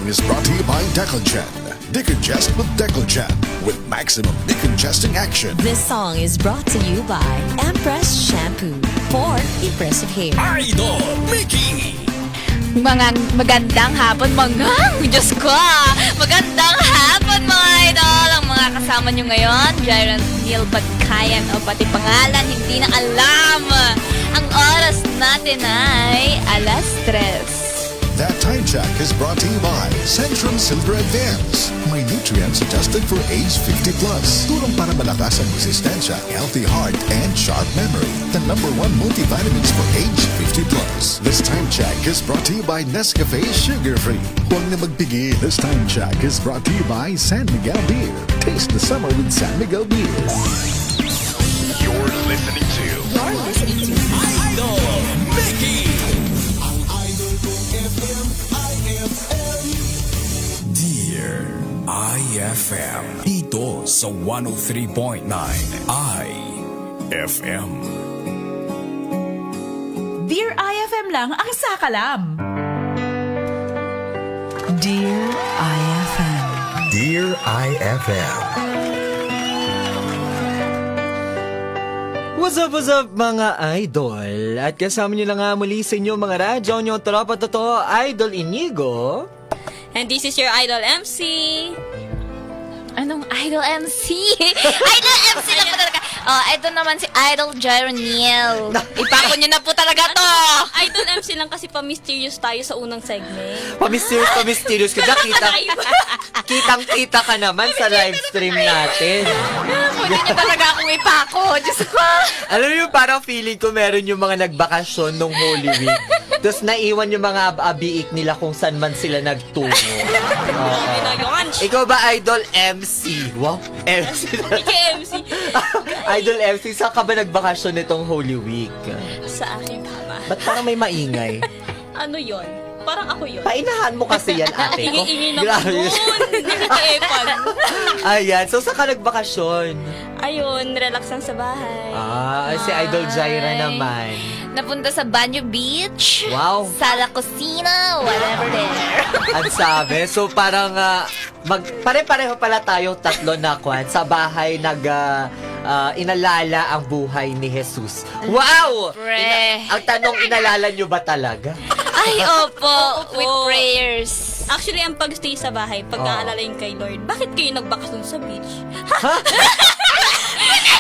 is brought to you by Decolgen. Decongest with Decolgen with maximum decongesting action. This song is brought to you by Empress Shampoo for impressive hair. Idol Mickey! Magandang hapon, Diyos ko! Magandang hapon, mga idol! Ang mga kasama nyo ngayon, Jairon Neil Badkayan o pati pangalan, hindi na alam. Ang oras natin ay 3:00. That time check is brought to you by Centrum Silver Advance. May nutrients adjusted for age 50 plus. Tulong para malakas ang resistensya, healthy heart, and sharp memory. The #1 multivitamins for age 50 plus. This time check is brought to you by Nescafe Sugar Free. Huwag na magpigil. This time check is brought to you by San Miguel Beer. Taste the summer with San Miguel Beer. You're listening to Idol Mickey! Dear IFM, dito sa 103.9 IFM. Dear IFM lang ang sakalam. Dear IFM. Dear IFM. What's up mga idol? At kasama nyo lang nga muli sa inyo mga radyo nyo tropa totoo, Idol Inigo. And this is your Idol MC. Anong Idol MC? Idol MC lang po talaga. Oh, ito naman si Idol Jairon Neil. Ipako nyo na po talaga to. Idol MC lang kasi pa-mysterious tayo sa unang segment. Pamisterious ka dyan. Kitang-kita ka naman sa live stream natin. Pwede nyo talaga akong ipako. Diyos ko. Alam mo yung parang feeling ko meron yung mga nagbakasyon nung Holy Week. Tapos naiwan yung mga abiik nila kung saan man sila nagtungo. Ikaw ba Idol MC? Wow, MC. MC. Idol MC, saan ka ba nagbakasyon nitong Holy Week? Sa aking kama. Ba't parang may maingay? Ano yon? Parang ako yon. Painahan mo kasi yan, ate ko. Ingi-ingi na po doon. Nakaka-epan. Ayan, so saan ka nagbakasyon? Ayun, relax lang sa bahay. Si Idol Jaira naman. Napunta sa Banyo Beach. Wow. Sala Cocina. Whatever there. Ang sabi, so parang pare-pareho pala tayong tatlo na kwan sa bahay inalala ang buhay ni Jesus. Wow! Ang tanong, inalala nyo ba talaga? Ay, opo. With prayers. Actually, ang pag-stay sa bahay, pag-aalalain kay Lord, bakit kayo nagbakasyon sa beach?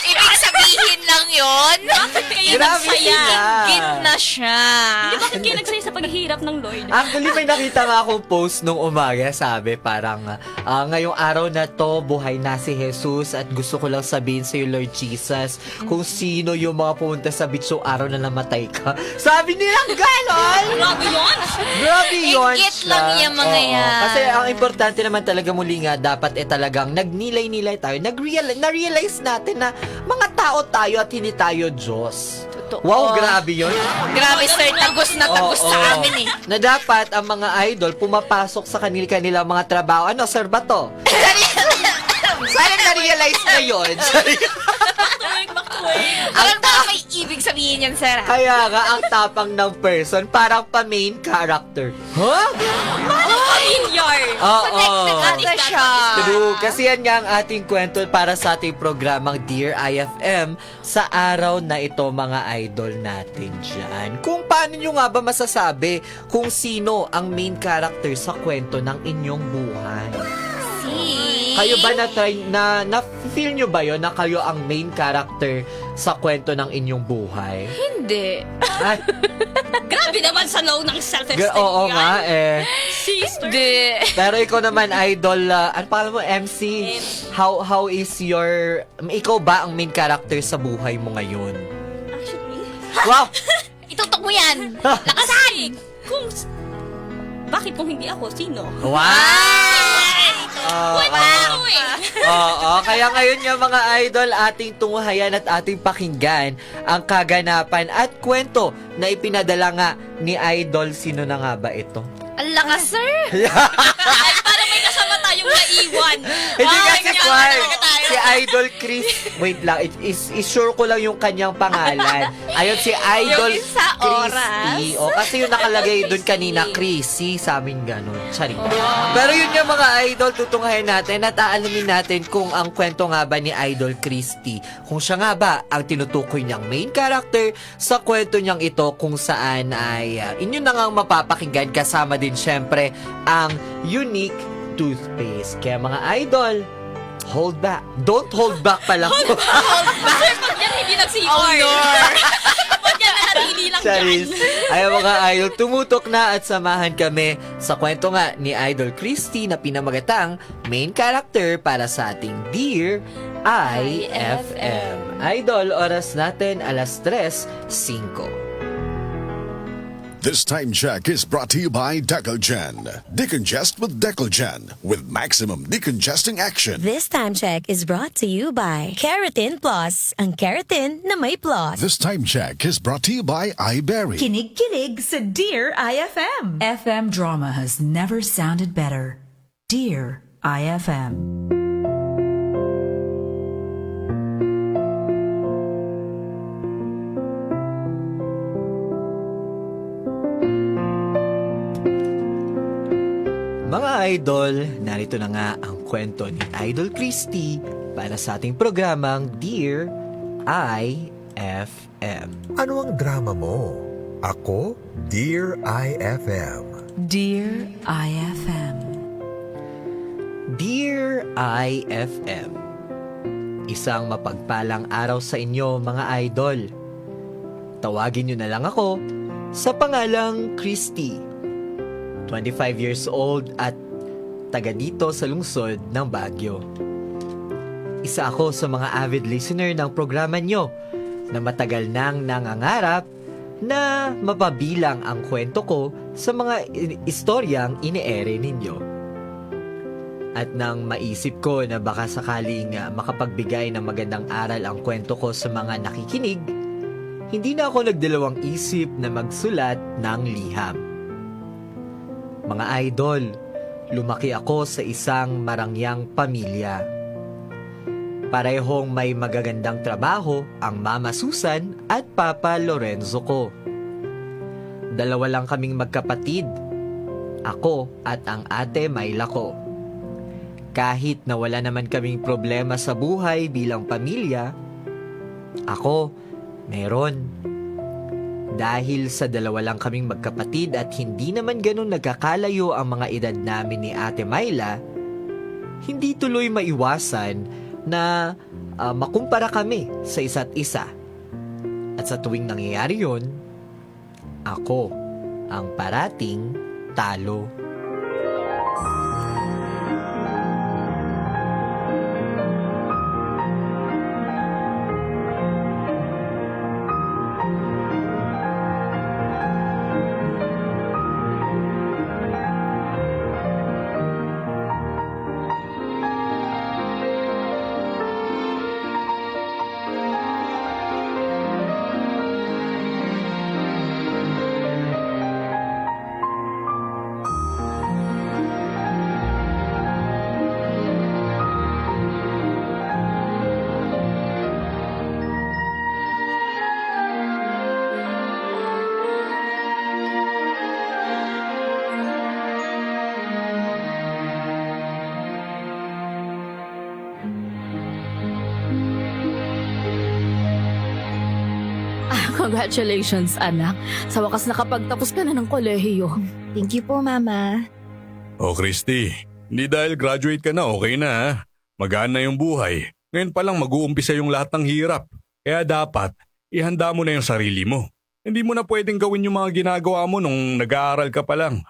Ibig sabihin lang yun? Bakit kayo Grabe nagsaya? sila. Gitna siya. Hindi, bakit kayo nagsaya sa paghihirap ng Lord? Actually, may nakita nga akong post nung umaga. Sabi, parang, ngayong araw na to, buhay na si Jesus at gusto ko lang sabihin sa'yo, Lord Jesus, kung sino yung mga pumunta sa beach yung araw na namatay ka. Sabi nilang ganon! Grabe yun! Grabe yun Ingit siya. lang yung mga Oo. yan. Kasi ang importante naman talaga muli nga, dapat talagang nagnilay-nilay tayo. Na-realize natin na mga tao tayo at hindi tayo Diyos. Wow, grabe yun. Grabe, sir. Tagos na tagos Oo. sa amin eh. Na dapat ang mga idol pumapasok sa kanila mga trabaho. Ano, sir ba to? Sana na-realize na yun. Back to work. Alam ba may ibig sabihin yan, sir? Kaya nga, ang tapang ng person, parang pa-main character. Huh? Familiar. Oo. Connected siya. True. Kasi yan nga ang ating kwento para sa ating programang Dear IFM sa araw na ito, mga idol natin dyan. Kung paano nyo nga ba masasabi kung sino ang main character sa kwento ng inyong buhay? Kayo ba na-feel nyo ba yun na kayo ang main character sa kwento ng inyong buhay? Hindi. Ay, Grabe naman sa low ng self-esteem. oo nga eh. Sister. Hindi. Pero ikaw naman, idol, ano pangalan mo, MC? How is your... Ikaw ba ang main character sa buhay mo ngayon? Actually, Wow! Itutok mo yan. lakasan! Bakit kung hindi ako, sino? Wow! Ako eh. Oo, kaya ngayon nga mga idol, ating tunghayan at ating pakinggan ang kaganapan at kwento na ipinadala nga ni Idol. Sino na nga ba ito? Ang lakas, sir. Ay, parang may kasama tayong naiwan. Hindi kasi kanya kwan. talaga tayo. Si Idol Chris. Wait lang, is-sure ko lang yung kanyang pangalan. Ayun, si Idol Yung isa, Christy. O, kasi yung nakalagay doon kanina, Chrissy. Sa amin ganun. Sorry. Pero yun yung mga idol, tutunghayan natin at aalamin natin kung ang kwento nga ba ni Idol Christy. Kung siya nga ba ang tinutukoy niyang main character sa kwento niyang ito kung saan ay inyo na nga mapapakinggan kasama din syempre ang unique toothpaste. Kaya mga idol, hold back. Don't hold back pala. Sir, pag yan hindi nag-CR. Pag yan nanatili lang Charis. dyan. Ay mga idol, tumutok na at samahan kami sa kwento nga ni Idol Christy na pinamagatang main character para sa ating Dear IFM. Idol, oras natin 3:05. This time check is brought to you by Decogen. Decongest with Decogen with maximum decongesting action. This time check is brought to you by Keratin Plus. Ang keratin na may plus. This time check is brought to you by iBerry. Kinig-kinig sa Dear IFM. FM drama has never sounded better. Dear IFM. Mga idol, narito na nga ang kwento ni Idol Christy para sa ating programang Dear IFM. Ano ang drama mo? Ako, Dear IFM. Dear IFM. Dear IFM, isang mapagpalang araw sa inyo mga idol. Tawagin niyo na lang ako sa pangalang Christy. 25 years old at taga dito sa lungsod ng Baguio. Isa ako sa mga avid listener ng programa nyo na matagal nang nangangarap na mapabilang ang kwento ko sa mga istoryang ine-ere ninyo. At nang maisip ko na baka sakaling makapagbigay ng magandang aral ang kwento ko sa mga nakikinig, hindi na ako nagdalawang isip na magsulat ng liham. Mga idol, lumaki ako sa isang marangyang pamilya. Parehong may magagandang trabaho ang Mama Susan at Papa Lorenzo ko. Dalawa lang kaming magkapatid, ako at ang ate Mayla ko. Kahit na wala naman kaming problema sa buhay bilang pamilya, ako meron. Dahil sa dalawa lang kaming magkapatid at hindi naman ganun nagkakalayo ang mga edad namin ni Ate Mayla, hindi tuloy maiwasan na makumpara kami sa isa't isa. At sa tuwing nangyayari yun, ako ang parating talo. Congratulations, anak. Sa wakas nakapagtapos ka na ng kolehiyo. Thank you po, Mama. Oh, Christy, hindi dahil graduate ka na, okay na ha? Magaan na yung buhay. Ngayon pa lang mag-uumpisa yung lahat ng hirap. Kaya dapat, ihanda mo na yung sarili mo. Hindi mo na pwedeng gawin yung mga ginagawa mo nung nag-aaral ka pa lang.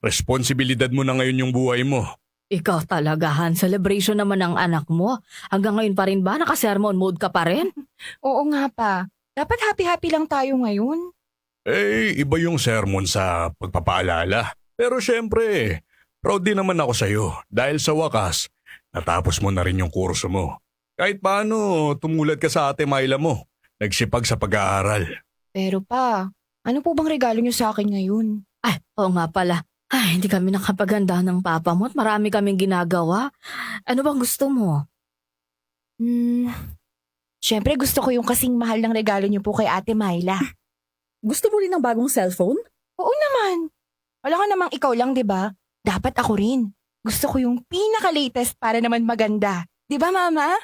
Responsibilidad mo na ngayon yung buhay mo. Ikaw talaga, Han. Celebration naman ng anak mo. Hanggang ngayon pa rin ba? Naka-sermon mode ka pa rin? Oo nga pa. Dapat happy-happy lang tayo ngayon. Eh, iba yung sermon sa pagpapaalala. Pero syempre, proud din naman ako sa'yo dahil sa wakas, natapos mo na rin yung kurso mo. Kahit paano, tumulad ka sa ate Mayla mo. Nagsipag sa pag-aaral. Pero pa, ano po bang regalo niyo sa akin ngayon? Ay, oo nga pala. Ay, hindi kami nakapaganda ng papa mo at marami kaming ginagawa. Ano bang gusto mo? Siyempre gusto ko yung kasing mahal ng regalo niyo po kay Ate Myla. Gusto mo rin ng bagong cellphone? Oo naman. Wala ka namang ikaw lang, di ba? Dapat ako rin. Gusto ko yung pinaka-latest para naman maganda. Di ba, Mama?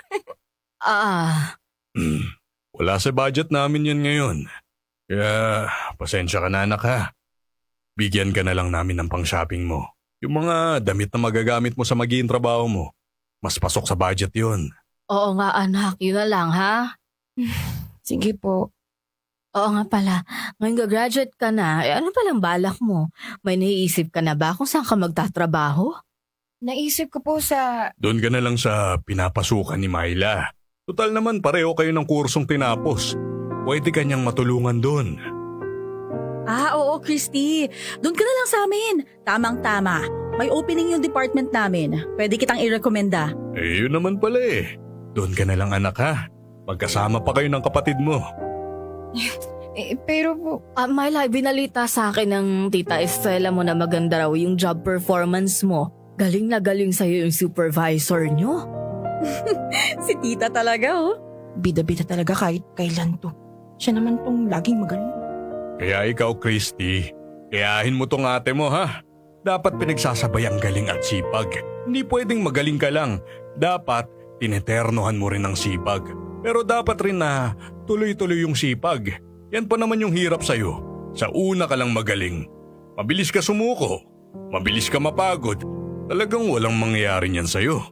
Wala sa budget namin yan ngayon. Kaya, pasensya ka na anak ha. Bigyan ka na lang namin ng pang-shopping mo. Yung mga damit na magagamit mo sa magiging trabaho mo, mas pasok sa budget yun. Oo nga anak, yun na lang ha. Sige po. Oo nga pala, ngayon gagraduate ka na, ano palang balak mo? May naiisip ka na ba kung saan ka magtatrabaho? Naisip ko po sa... Doon ka na lang sa pinapasukan ni Myla. Total naman pareho kayo ng kursong tinapos. Pwede kanyang matulungan doon. Oo, Christy. Doon ka na lang sa amin. Tamang-tama. May opening yung department namin. Pwede kitang i-recommenda. Yun naman pala eh. Doon ka na lang anak ha. Magkasama pa kayo ng kapatid mo. Pero po... Myla, binalita sa akin ng tita Estela mo na maganda raw yung job performance mo. Galing na galing sa'yo yung supervisor nyo. Si tita talaga oh. Bida-bida talaga kahit kailan to. Siya naman tong laging magaling. Kaya ikaw, Christy, kayahin mo tong ate mo ha. Dapat pinagsasabay ang galing at sipag. Hindi pwedeng magaling ka lang. Dapat tineternohan mo rin ang sipag. Pero dapat rin na tuloy-tuloy yung sipag. Yan pa naman yung hirap sa'yo. Sa una ka lang magaling. Mabilis ka sumuko. Mabilis ka mapagod. Talagang walang mangyayari niyan sa'yo.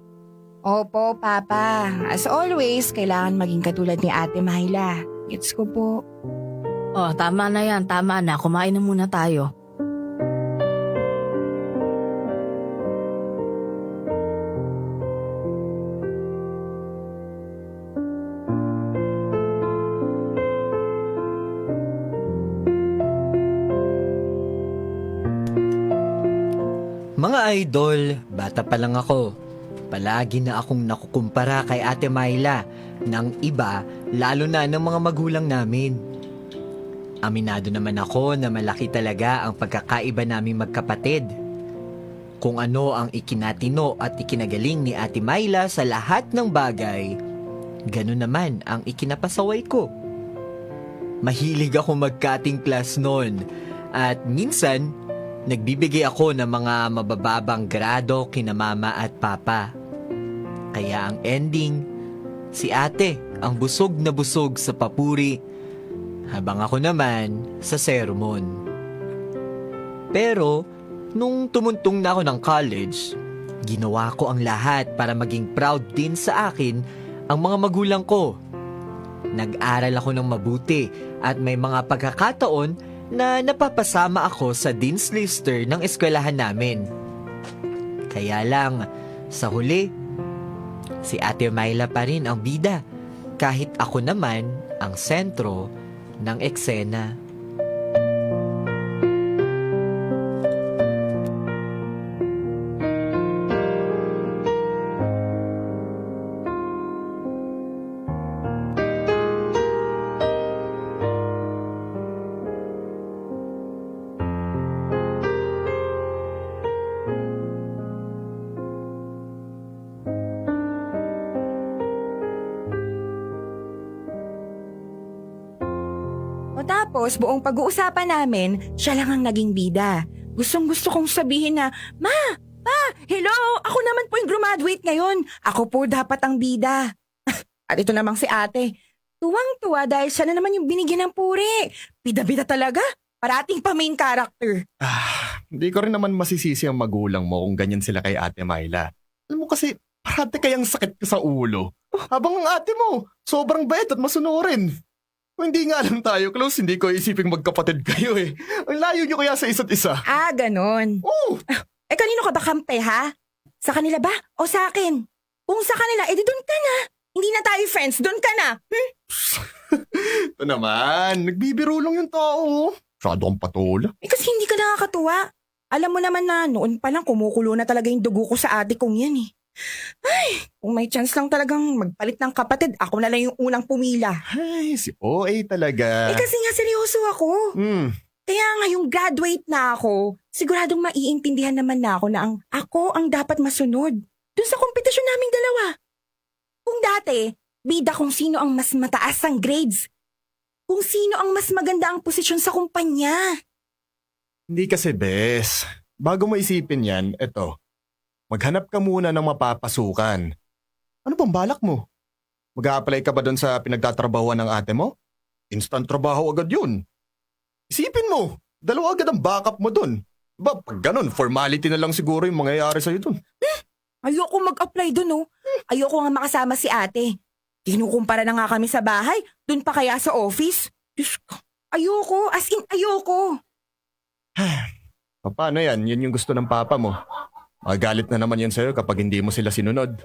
Opo, Papa. As always, kailangan maging katulad ni Ate Myla. Gets ko po. Tama na yan, tama na. Kumain na muna tayo. Mga idol, bata pa lang ako. Palagi na akong nakukumpara kay Ate Myla ng iba, lalo na ng mga magulang namin. Aminado naman ako na malaki talaga ang pagkakaiba naming magkapatid. Kung ano ang ikinatino at ikinagaling ni Ate Myla sa lahat ng bagay, ganun naman ang ikinapasaway ko. Mahilig ako mag-cutting class noon at minsan, nagbibigay ako ng mga mabababang grado kina mama at papa. Kaya ang ending, si ate ang busog na busog sa papuri, habang ako naman sa sermon. Pero, nung tumuntong na ako ng college, ginawa ko ang lahat para maging proud din sa akin ang mga magulang ko. Nag-aral ako ng mabuti at may mga pagkakataon na napapasama ako sa Dean's Lister ng eskwelahan namin. Kaya lang, sa huli, si Ate Myla pa rin ang bida, kahit ako naman ang sentro ng eksena. Tapos, buong pag-uusapan namin, siya lang ang naging bida. Gustong-gusto kong sabihin na, Ma! Pa! Hello! Ako naman po yung graduate ngayon. Ako po dapat ang bida. At ito namang si ate. Tuwang-tuwa dahil siya na naman yung binigyan ng puri. Bida-bida talaga. Parating pa main character. Hindi ko rin naman masisisi ang magulang mo kung ganyan sila kay Ate Myla. Alam mo kasi, parati kayang sakit ka sa ulo. Habang ang ate mo, sobrang bait at masunurin. Kung hindi nga lang tayo close, hindi ko isiping magkapatid kayo eh. Ang layo nyo kaya sa isa't isa. Ganon. Oo. Kanino ka ba kampe ha? Sa kanila ba o sa akin? Kung sa kanila, edi doon ka na. Hindi na tayo friends, doon ka na. Ito naman, nagbibiro lang yung tao. Masyado kang patula. Kasi hindi ka nakakatuwa. Alam mo naman na noon pa lang kumukulo na talaga yung dugo ko sa ate kong yan eh. Ay, kung may chance lang talagang magpalit ng kapatid, ako na lang yung unang pumila. Ay, si OA talaga. Kasi nga seryoso ako. Kaya nga yung graduate na ako, siguradong maiintindihan naman na ako na ako ang dapat masunod dun sa kompetisyon naming dalawa. Kung dati, bida kung sino ang mas mataas ang grades. Kung sino ang mas maganda ang posisyon sa kumpanya. Hindi kasi, Bes. Bago mo isipin yan, eto. Maghanap ka muna ng mapapasukan. Ano bang balak mo? Mag-a-apply ka ba doon sa pinagtatrabahuan ng ate mo? Instant trabaho agad yun. Isipin mo, dalawa agad ang backup mo doon. Diba, pag ganun, formality na lang siguro yung mangyayari sa'yo doon. Ayoko mag-apply doon, oh. Ayoko nga makasama si ate. Kinukumpara na nga kami sa bahay, doon pa kaya sa office. Diyos ko, ayoko, as in ayoko. Paano yan? Yan yung gusto ng papa mo. Magalit na naman yan sa'yo kapag hindi mo sila sinunod.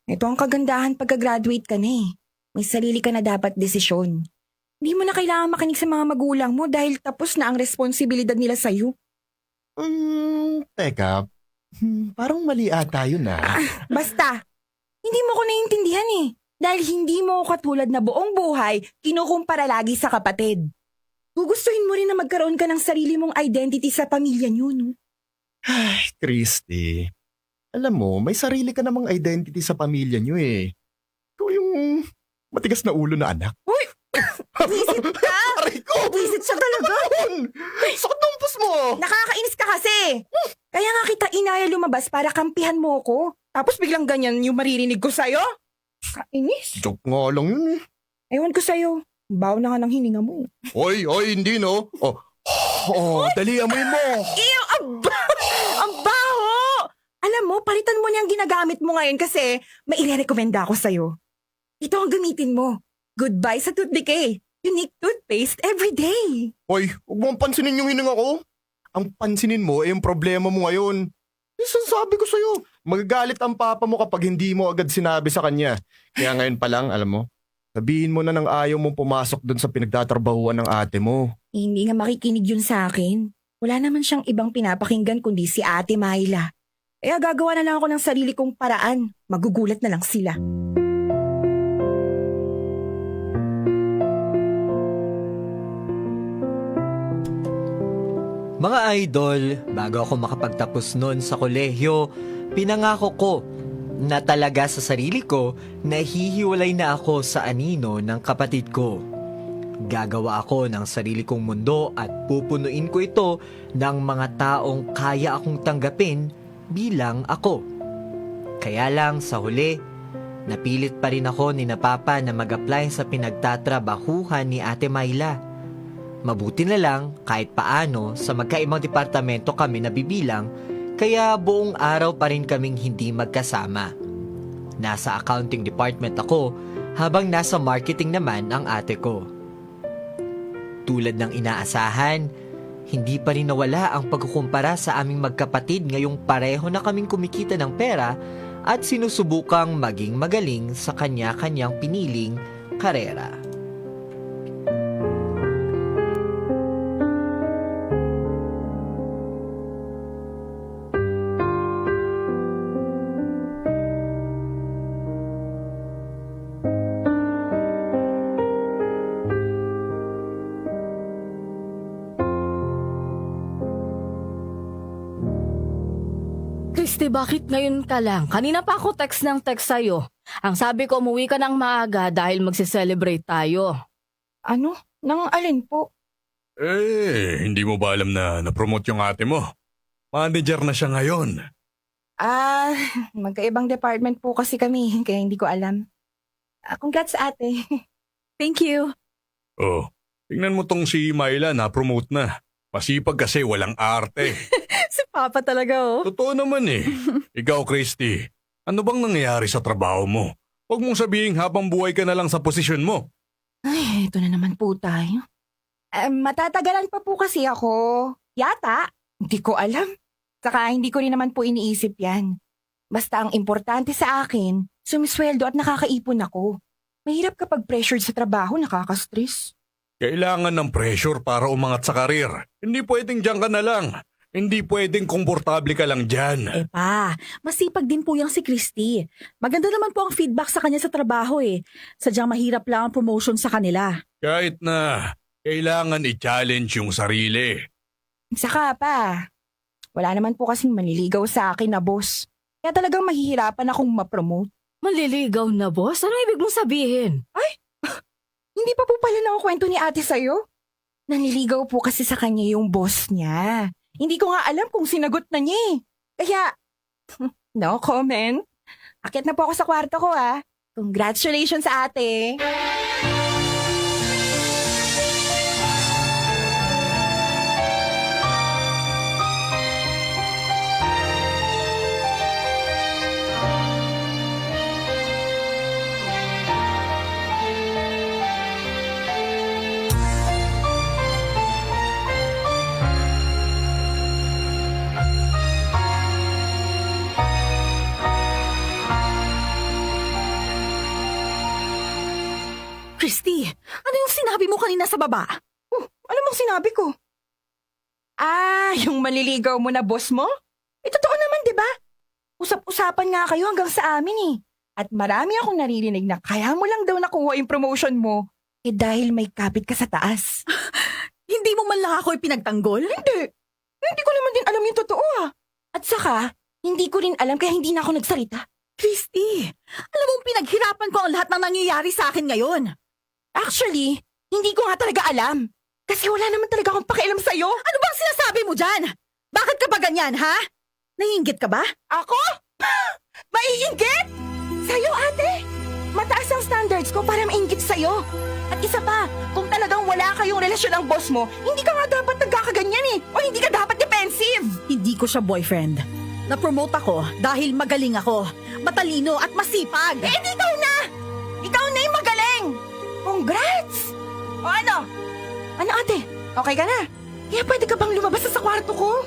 Ito ang kagandahan pagka-graduate ka na eh. May sarili ka na dapat desisyon. Hindi mo na kailangan makinig sa mga magulang mo dahil tapos na ang responsibilidad nila sa'yo. Teka, parang mali ata yun ah. Basta, hindi mo ko naiintindihan eh. Dahil hindi mo katulad na buong buhay, kinukumpara lagi sa kapatid. Gugustuhin mo rin na magkaroon ka ng sarili mong identity sa pamilya niyo, no? Ay, Christy. Alam mo, may sarili ka namang identity sa pamilya niyo eh. Ikaw yung matigas na ulo na anak. Uy! Visit ka! Aray ko! Visit siya talaga! Sakit ng pus mo! Nakakainis ka kasi! Kaya nga kita inaya lumabas para kampihan mo ko. Tapos biglang ganyan yung maririnig ko sa'yo? Kainis. Joke nga lang yun eh. Ewan ko sa'yo. Baw na nga ng hininga mo. Oy, hindi no. Dali amoy mo. Ew, ang baho! Alam mo, palitan mo niyang ginagamit mo ngayon kasi may ire-recommenda ako sa'yo. Ito ang gamitin mo. Goodbye sa tooth decay. Unique toothpaste every day. Oy, huwag mong pansinin yung hininga ko. Ang pansinin mo ay yung problema mo ngayon. Sabi ko sa'yo, magagalit ang papa mo kapag hindi mo agad sinabi sa kanya. Kaya ngayon pa lang, alam mo, sabihin mo na ng ayaw mong pumasok doon sa pinagtatrabahuan ng ate mo. Hindi nga makikinig yun sa akin. Wala naman siyang ibang pinapakinggan kundi si Ate Myla. Kaya gagawa na lang ako ng sarili kong paraan. Magugulat na lang sila. Mga idol, bago ako makapagtapos nun sa kolehiyo, pinangako ko na talaga sa sarili ko na hihiwalay na ako sa anino ng kapatid ko. Gagawa ako ng sarili kong mundo at pupunuin ko ito ng mga taong kaya akong tanggapin bilang ako. Kaya lang sa huli, napilit pa rin ako ni na Papa na mag-apply sa pinagtatrabahuhan ni Ate Myla. Mabuti na lang kahit paano sa magkaibang departamento kami nabibilang, kaya buong araw pa rin kaming hindi magkasama. Nasa accounting department ako habang nasa marketing naman ang ate ko. Tulad ng inaasahan, hindi pa rin nawala ang pagkukumpara sa aming magkapatid ngayong pareho na kaming kumikita ng pera at sinusubukang maging magaling sa kanya-kanyang piniling karera. Christy, bakit ngayon ka lang? Kanina pa ako text sa'yo. Ang sabi ko, umuwi ka ng maaga dahil magse-celebrate tayo. Ano? Nang alin po? Hindi mo ba alam na na-promote yung ate mo? Manager na siya ngayon. Magkaibang department po kasi kami, kaya hindi ko alam. Congrats, ate. Thank you. Oh, tingnan mo tong si Myla na-promote na. Masipag kasi walang arte. Si Papa talaga, oh. Totoo naman eh. Ikaw, Christy, ano bang nangyayari sa trabaho mo? Huwag mong sabihin habang buhay ka na lang sa posisyon mo. Ay, ito na naman po tayo. Matatagalan pa po kasi ako. Yata. Hindi ko alam. Saka hindi ko rin naman po iniisip yan. Basta ang importante sa akin, sumisweldo at nakakaipon ako. Mahirap kapag pressured sa trabaho, nakaka-stress. Kailangan ng pressure para umangat sa karir. Hindi pwedeng dyan ka na lang. Hindi pwedeng komportable ka lang dyan. Pa, masipag din po yung si Christy. Maganda naman po ang feedback sa kanya sa trabaho eh. Sadyang mahirap lang ang promotion sa kanila. Kahit na, kailangan i-challenge yung sarili. Saka pa, wala naman po kasing manliligaw sa akin na boss. Kaya talagang mahihirapan akong ma-promote. Manliligaw na, boss? Ano ibig mong sabihin? Hindi pa po pala nakukwento ni ate sa'yo. Nanliligaw po kasi sa kanya yung boss niya. Hindi ko nga alam kung sinagot na niya eh. Kaya, no comment. Akit na po ako sa kwarto ko ah. Congratulations ate. Christy, ano yung sinabi mo kanina sa baba? Ano bang sinabi ko? Yung maliligaw mo na boss mo? Totoo naman, di ba? Usap-usapan nga kayo hanggang sa amin eh. At marami akong naririnig na kaya mo lang daw nakuha yung promotion mo dahil may kapit ka sa taas. Hindi mo man lang ako ipinagtanggol? Hindi ko naman din alam yung totoo ah. At saka, hindi ko rin alam kaya hindi na ako nagsalita. Christy, alam mong pinaghirapan ko ang lahat ng nangyayari sa akin ngayon. Actually, hindi ko nga talaga alam. Kasi wala naman talaga akong pakialam sa'yo. Ano bang sinasabi mo dyan? Bakit ka ba ganyan, ha? Naiinggit ka ba? Ako? Maiinggit? Sa'yo, ate? Mataas ang standards ko para mainggit sa'yo. At isa pa, kung talagang wala kayong relasyon ang boss mo, hindi ka nga dapat nagkakaganyan eh. O hindi ka dapat defensive. Hindi ko siya boyfriend. Na-promote ako dahil magaling ako, matalino at masipag. Di ikaw na! Ikaw na yung magaling! Congrats! O ano? Ano ate? Okay ka na? Kaya pwede ka bang lumabas sa kwarto ko?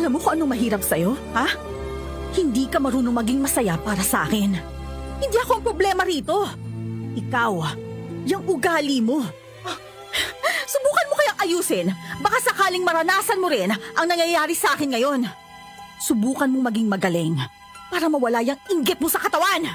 Alam mo kung anong mahirap sa'yo, ha? Hindi ka marunong maging masaya para sa akin. Hindi ako ang problema rito. Ikaw, yung ugali mo. Subukan mo kayang ayusin. Baka sakaling maranasan mo rin ang nangyayari sa akin ngayon. Subukan mo maging magaling para mawala yung inggit mo sa katawan.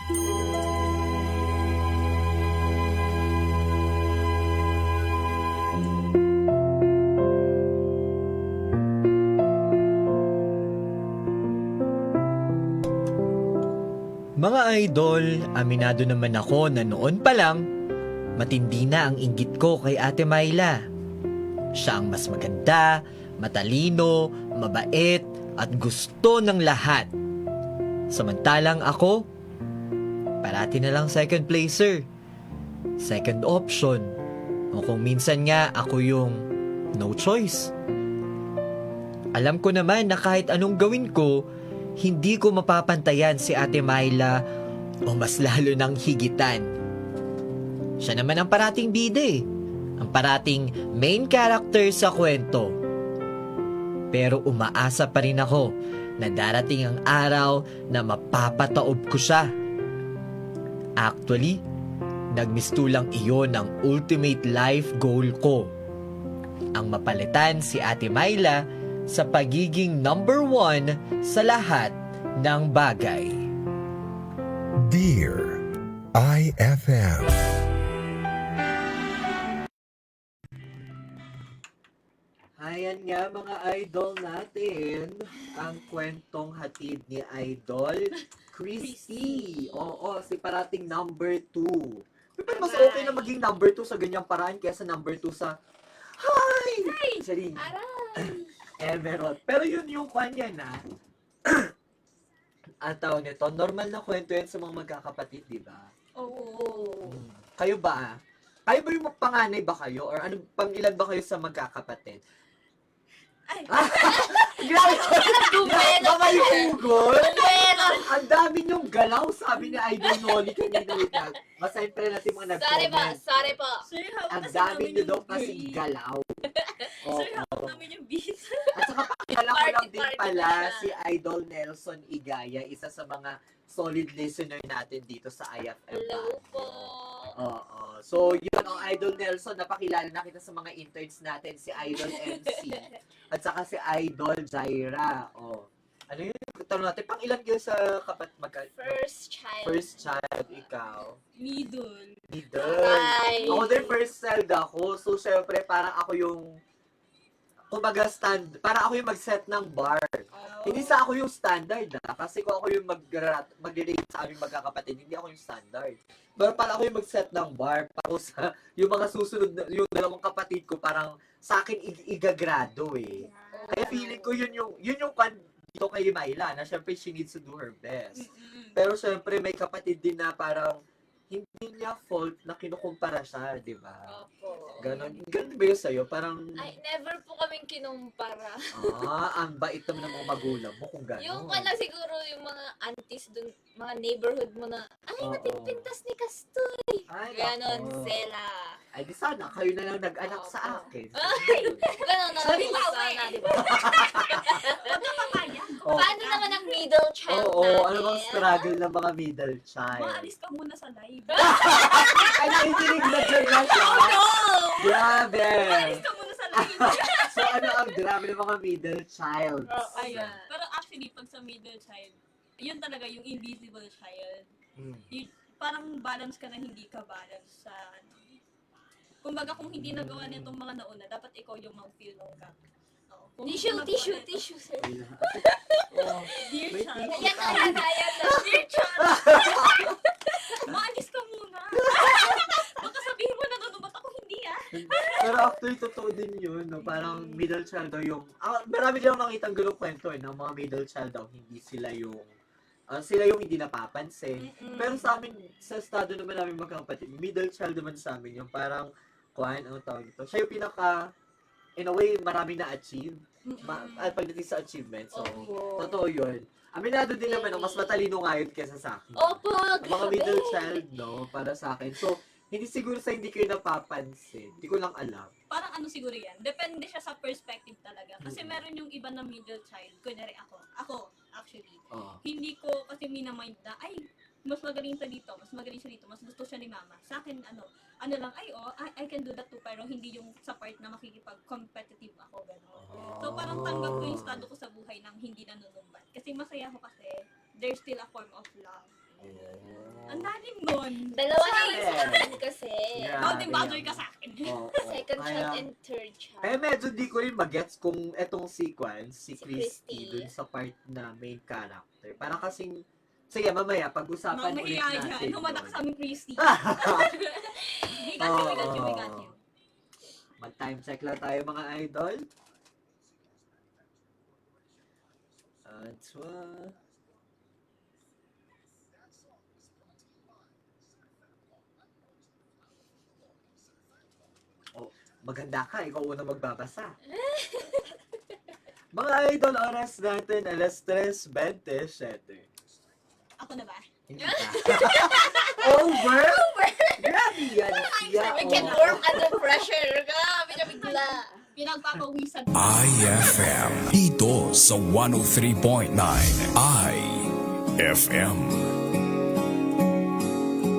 Mga idol, aminado naman ako na noon pa lang, matindi na ang inggit ko kay Ate Myla. Siya ang mas maganda, matalino, mabait, at gusto ng lahat. Samantalang ako, parati na lang second placer. Second option. O kung minsan nga ako yung no choice. Alam ko naman na kahit anong gawin ko, hindi ko mapapantayan si Ate Myla o mas lalo ng higitan. Siya naman ang parating bida eh. Ang parating main character sa kwento. Pero umaasa pa rin ako na darating ang araw na mapapataob ko siya. Actually, nagmistulang iyon ang ultimate life goal ko. Ang mapalitan si Ate Myla sa pagiging number 1 sa lahat ng bagay. Dear IFM. Ayan nga mga idol natin, ang kwentong hatid ni Idol Christy. Oo, si parating number 2. Pero mas okay na maging number 2 sa ganyang paraan kaysa number 2 sa Hi! Sorry. Emerald. Pero yun yung kanya na. Ang tawag nito, normal na kwento yan sa mga magkakapatid, di ba? Oo. Kayo ba? Kayo ba yung panganay ba kayo? Or ano, pang-ilan ba kayo sa magkakapatid? Ay! Grabe! Bumelo! Baka yung ugol! Bumelo! Ang dami niyong galaw, sabi ni Idol Noli kanina. Basahin pa rin natin mga nag-comment. Sorry po. Ang dami niyo daw kasi galaw. Sir, hawak namin yung beats. At saka pakilala ko lang din pala si Idol Nelson Igaya, isa sa mga solid listener natin dito sa IFM. Hello po. Oo. So, yun ang Idol Nelson. Napakilala na kita sa mga interns natin, si Idol MC. At saka si Idol Jaira. Oh. Ano yun? Tanong natin, pang ilan kayo sa First child. First child, ikaw? Middle. Middle. Ako din first child ako. So, syempre, parang ako yung kumbaga parang ako yung mag-set ng bar. Hindi sa ako yung standard kasi kung ako yung mag-rate sa aming magkakapatid, hindi ako yung standard. Pero para ako yung mag-set ng bar, para sa yung mga susunod, yung dalawang kapatid ko, parang sa akin igagrado eh. Kaya feeling ko yun yung dito kay Myla, na syempre she needs to do her best. Pero syempre may kapatid din na parang hindi niya fault na kinukumpara siya, di ba? Opo. Ganon ba yun sa'yo? Parang, Ay, never po kaming kinumpara. ang bait naman ng mga magulang mo kung ganon. Yung pala siguro yung mga aunties dun, mga neighborhood mo na, ay, napinpintas ni Kastoy. Ay, Ganon nako. sila. Ay, di sana, kayo na lang nag-anak sa akin. Ay, ganon na lang po sana, di ba? Oh. Paano naman ang middle child Oo, natin? ano bang struggle ng mga middle child? Maalis ka muna sa live. Ay, nakikinig na dyan na siya. Grabe. Maalis ka muna sa live. So, ano ang drama ng mga middle child? Ayun. Pero actually, pag sa middle child, yun talaga yung invisible child. Yung, parang balance ka na hindi ka balance sa ano. Kumbaga kung hindi nagawa nitong mga nauna, dapat ikaw yung mag-feel ng ka. Tissue, sir. Dear child. Ayan na. Dear child. Maalis ka muna. Baka sabihin mo na doon, ba't ako hindi Pero actually, totoo din yun, no? Parang middle child daw yung, marami din ako makitang ganung kwento ng mga middle child daw, hindi sila yung, sila yung hindi napapansin. Pero sa amin, sa estado naman namin magkakapatid, middle child naman sa amin, yung parang, ano tawag ito, siya yung pinaka, in a way, marami na-achieve. Pagdating sa achievement. So, totoo yun. Aminado din naman, mas matalino nga yun kesa sa akin. Opo, Mga middle child, no? Para sa akin. So, hindi siguro sa hindi kayo napapansin. Hindi ko lang alam. Parang ano siguro yan. Depende siya sa perspective talaga. Kasi meron yung iba na middle child. Kunyari ako, actually. Hindi ko kasi minamind na, ay, mas magaling siya dito, mas gusto siya ni mama. Sa akin, ano lang, I can do that too, pero hindi yung sa part na makikipag-competitive ako, gano'n. So, parang tanggap ko yung estado ko sa buhay nang hindi nanunumbat. Kasi masaya ako kasi, there's still a form of love. Ang lalim nun. Dalawa na yung sa akin kasi. Bounding boundary ka sa akin. Second child and third child. Kaya medyo di ko rin magets kung etong sequence, si Christy, dun sa part na main character. Parang kasing, sige, mamaya, pag-usapan ulit natin. Humanak sa aming Christy. We got you. Mag-time check lang tayo mga idol. Maganda ka, ikaw una magbabasa. Mga idol, oras natin, 3:27. Ako na ba? Hindi ka. Over? Grabe yan. We can work under pressure. Grabe na bigla. Pinagpapawisan. IFM. Dito sa 103.9. IFM.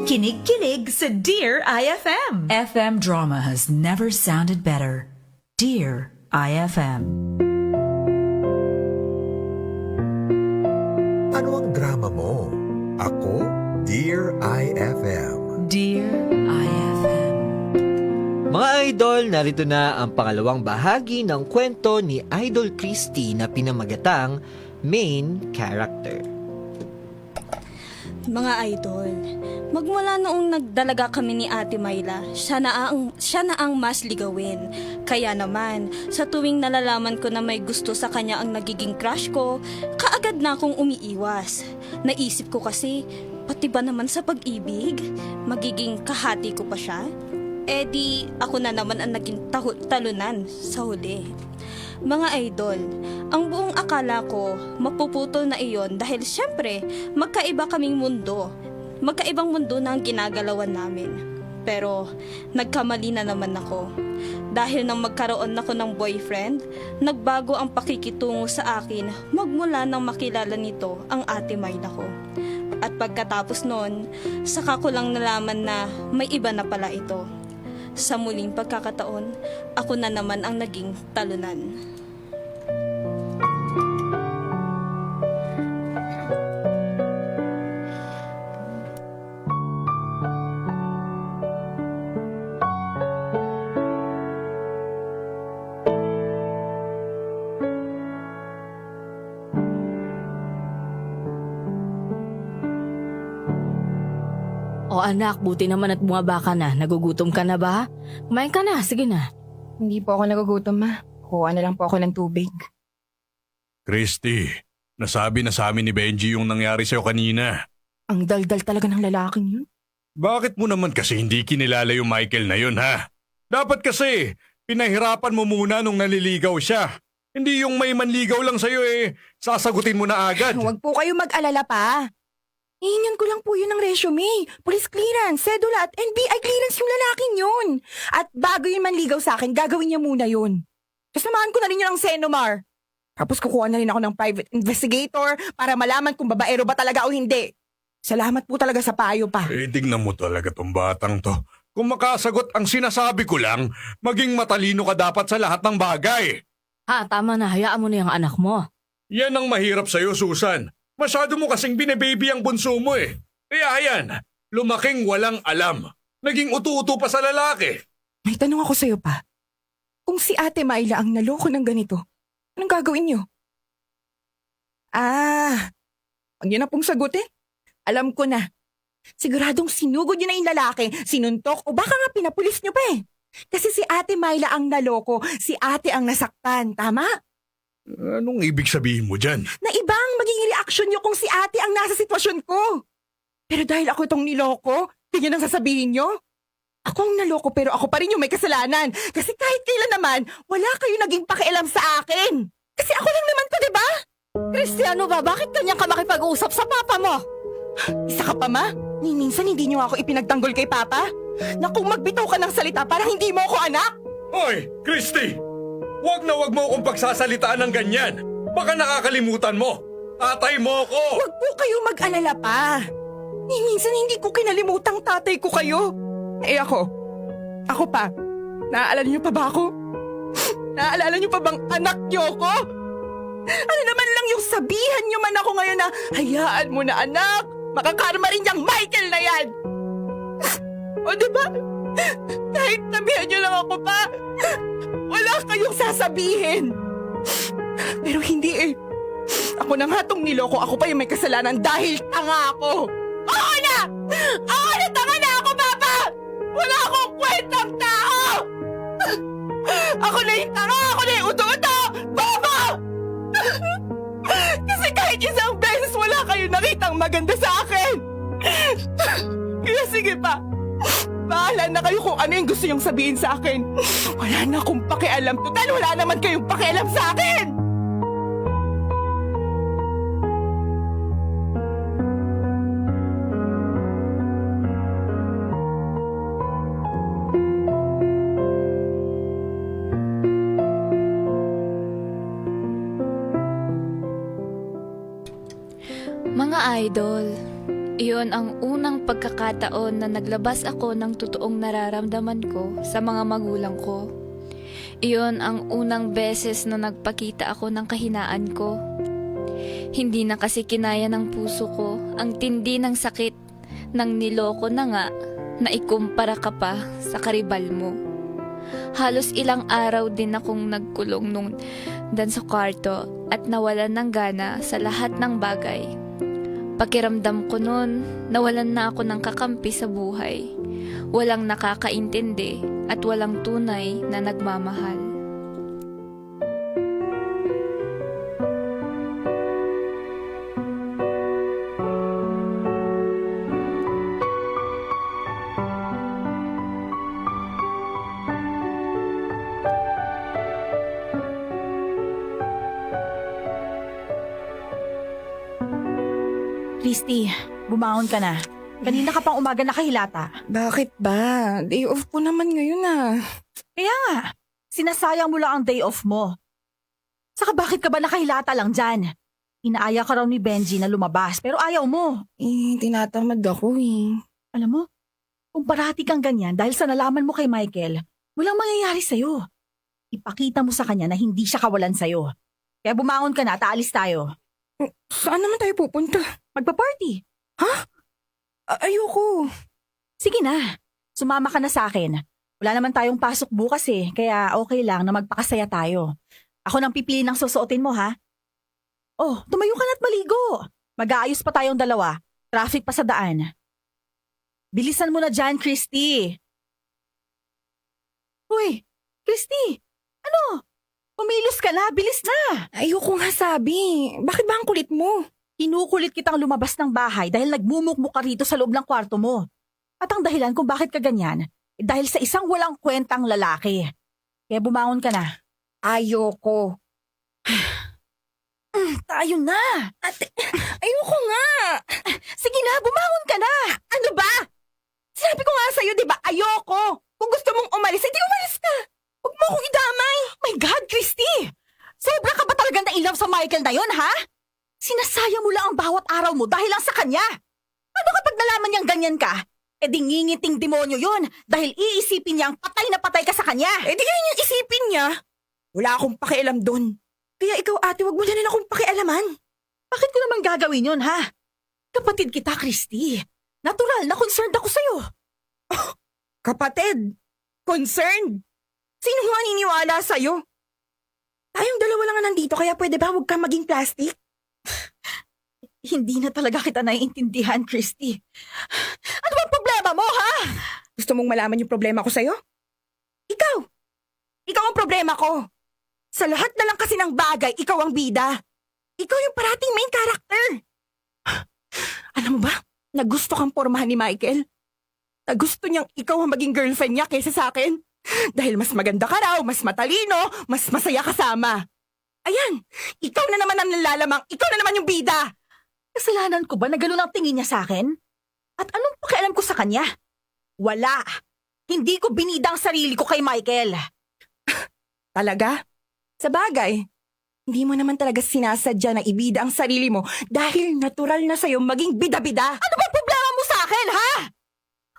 Kinig-kinig sa Dear IFM. FM drama has never sounded better. Dear IFM. Ano ang drama mo? Ako, Dear IFM. Dear IFM. Mga idol, narito na ang pangalawang bahagi ng kwento ni Idol Christy na pinamagatang main character. Mga idol, magmula noong nagdalaga kami ni Ate Myla, siya na ang mas ligawin. Kaya naman, sa tuwing nalalaman ko na may gusto sa kanya ang nagiging crush ko, kaagad na akong umiiwas. Naisip ko kasi, pati ba naman sa pag-ibig, magiging kahati ko pa siya? Eh di, ako na naman ang naging talunan sa huli. Mga idol, ang buong akala ko mapuputol na iyon dahil syempre magkaiba kaming mundo. Magkaibang mundo na ang ginagalawan namin. Pero nagkamali na naman ako. Dahil nang magkaroon ako ng boyfriend, nagbago ang pakikitungo sa akin magmula nang makilala nito ang Ate Myla ko. At pagkatapos noon, saka ko lang nalaman na may iba na pala ito. Sa muling pagkakataon, ako na naman ang naging talunan. O anak, buti naman at bumaba ka na. Nagugutom ka na ba? Kumain ka na, sige na. Hindi po ako nagugutom, ma. Kuha na lang po ako ng tubig. Christy, nasabi na sa amin ni Benji yung nangyari sa'yo kanina. Ang daldal talaga ng lalaking yun. Bakit mo naman kasi hindi kinilala yung Michael na yun, ha? Dapat kasi, pinahirapan mo muna nung naliligaw siya. Hindi yung may manligaw lang sa'yo sasagutin mo na agad. Huwag po kayo mag-alala pa. Hihingan ko lang po yun ng resume, police clearance, sedula at NBI clearance yung lalaking yun. At bago yun manligaw sa akin, gagawin niya muna yun. Kasamahan ko na rin yun ng Senomar. Tapos kukuha na rin ako ng private investigator para malaman kung babaero ba talaga o hindi. Salamat po talaga sa payo pa. Tingnan mo talaga tong batang to. Kung makasagot ang sinasabi ko lang, maging matalino ka dapat sa lahat ng bagay. Tama na, hayaan mo na yung anak mo. Yan ang mahirap sa'yo, Susan. Masyado mo kasing binababy ang bunso mo Kaya yan, lumaking walang alam. Naging utu-utu pa sa lalaki. May tanong ako sa'yo pa. Kung si Ate Myla ang naloko ng ganito, anong gagawin niyo? Huwag niyo na pong sagutin. Alam ko na. Siguradong sinugod niyo na yung lalaki, sinuntok o baka nga pinapulis niyo pa Kasi si Ate Myla ang naloko, si Ate ang nasaktan, tama? Anong ibig sabihin mo dyan? Na iba ang magiging reaksyon niyo kung si Ate ang nasa sitwasyon ko. Pero dahil ako itong niloko, ganyan ang sasabihin niyo? Ako ang naloko pero ako pa rin yung may kasalanan. Kasi kahit kailan naman, wala kayo naging pakialam sa akin. Kasi ako lang naman to, di ba? Cristiano ba, bakit ganyan ka makipag-usap sa papa mo? Isa ka pa, ma? Minsan hindi niyo ako ipinagtanggol kay Papa? Na kung magbitaw ka ng salita para hindi mo ako anak? Hoy, Christy! Huwag na huwag mo akong pagsasalitaan ng ganyan. Baka nakakalimutan mo. Tatay mo ko! Huwag po kayo mag-alala pa. Minsan hindi ko kinalimutang tatay ko kayo. Ako pa. Naaalala niyo pa ba ako? Naaalala niyo pa bang anak niyo ko? Ano naman lang yung sabihan niyo man ako ngayon na hayaan mo na anak. Makakarma rin yung Michael na yan. O diba? Kahit sabihan niyo lang ako pa, wala kayong sasabihin. Pero hindi Ako na nga tong niloko, ako pa yung may kasalanan dahil tanga ako. Ako na! Tanga na ako, Papa! Wala akong kwentang tao! Ako na yung tanga, ako na yung uto-uto! Papa! Kasi kahit isang beses wala kayo nakitang maganda sa akin. Kaya sige pa. Bahala na kayo kung ano yung gusto niyong sabihin sa akin. Wala na akong pakialam. Total, wala naman kayong pakialam sa akin. Mga idol, iyon ang unang pagkakataon na naglabas ako ng totoong nararamdaman ko sa mga magulang ko. Iyon ang unang beses na nagpakita ako ng kahinaan ko. Hindi na kasi kinaya ng puso ko ang tindi ng sakit ng niloko na nga na ikumpara ka pa sa karibal mo. Halos ilang araw din akong nagkulong nung dan sa kwarto at nawalan ng gana sa lahat ng bagay. Pakiramdam ko noon, nawalan na ako ng kakampi sa buhay. Walang nakakaintindi at walang tunay na nagmamahal. Christy, bumangon ka na. Kanina ka pang umaga nakahilata. Bakit ba? Day off ko naman ngayon Kaya nga, sinasayang mo lang ang day off mo. Saka bakit ka ba nakahilata lang dyan? Inaaya ka raw ni Benji na lumabas pero ayaw mo. Tinatamad ako Alam mo, kung parati kang ganyan dahil sa nalaman mo kay Michael, walang mangyayari sa'yo. Ipakita mo sa kanya na hindi siya kawalan sa'yo. Kaya bumangon ka na at aalis tayo. Saan naman tayo pupunta? Magpa-party. Ha? Ayoko. Sige na, sumama ka na sa akin. Wala naman tayong pasok bukas kaya okay lang na magpakasaya tayo. Ako nang pipili ng susuotin mo, ha? Oh, tumayo ka na't maligo. Mag-aayos pa tayong dalawa. Traffic pa sa daan. Bilisan mo na dyan, Christy. Uy, Christy, ano? Kumilos ka na, bilis na. Ayoko nga sabi. Bakit ba ang kulit mo? Kinukulit kitang lumabas ng bahay dahil nagmumukmuk ka rito sa loob ng kwarto mo. At ang dahilan kung bakit ka ganyan, dahil sa isang walang kwentang lalaki. Kaya bumangon ka na. Ayoko. Tayo na. Ate, ayoko nga. Sige na, bumangon ka na. Ano ba? Sinabi ko nga sa'yo, di ba? Ayoko. Kung gusto mong umalis, hindi umalis ka. Huwag mo akong idamay. My God, Christy! Sobra ka ba talaga na in love sa Michael na yon, ha? Sinasayang mo lang ang bawat araw mo dahil lang sa kanya. Ano kapag nalaman niyang ganyan ka? E di ngingiting demonyo yon dahil iisipin niyang patay na patay ka sa kanya. Eh di ganyan yung isipin niya. Wala akong pakialam dun. Kaya ikaw ate, wag mo na rin akong pakialaman. Bakit ko naman gagawin yun, ha? Kapatid kita, Christy. Natural na concerned ako sa'yo. Oh, kapatid? Concerned? Sino nga niniwala sa'yo? Tayong dalawa lang nga nandito kaya pwede ba huwag kang maging plastic? Hindi na talaga kita naiintindihan, Christy. Ano bang problema mo, ha? Gusto mong malaman yung problema ko sa'yo? Ikaw! Ikaw ang problema ko. Sa lahat na lang kasi ng bagay, ikaw ang bida. Ikaw yung parating main character. Alam mo ba, na gusto kang pormahan ni Michael? Na gusto niyang ikaw ang maging girlfriend niya kaysa sa akin? Dahil mas maganda ka raw, mas matalino, mas masaya kasama. Ayan, ikaw na naman ang nalalamang, ikaw na naman yung bida. Kasalanan ko ba na gano'n ang tingin niya sa akin? At anong pakialam ko sa kanya? Wala. Hindi ko binida ang sarili ko kay Michael. Talaga? Sa bagay, hindi mo naman talaga sinasadya na ibida ang sarili mo dahil natural na sa'yo maging bida-bida. Ano bang problema mo sa akin, ha?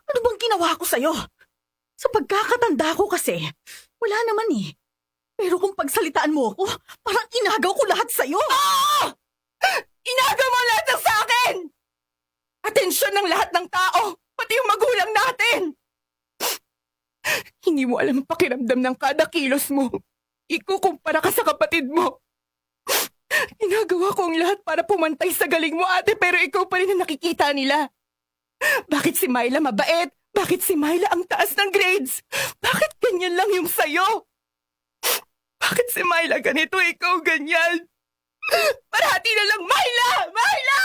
Ano bang ginawa ko sa'yo? Sa pagkakatanda ko kasi, wala naman eh. Pero kung pagsalitaan mo ako, parang inagaw ko lahat sa'yo. Ah! Inagaw mo lahat ng sa akin! Atensyon ng lahat ng tao, pati yung magulang natin! Hindi mo alam ang pakiramdam ng kada kilos mo. Ikukumpara ka sa kapatid mo. Ginagawa ko ang lahat para pumantay sa galing mo, ate, pero ikaw pa rin ang nakikita nila. Bakit si Myla mabait? Bakit si Myla ang taas ng grades? Bakit ganyan lang yung sayo? Bakit si Myla ganito, ikaw ganyan? Parati na lang, Myla! Myla!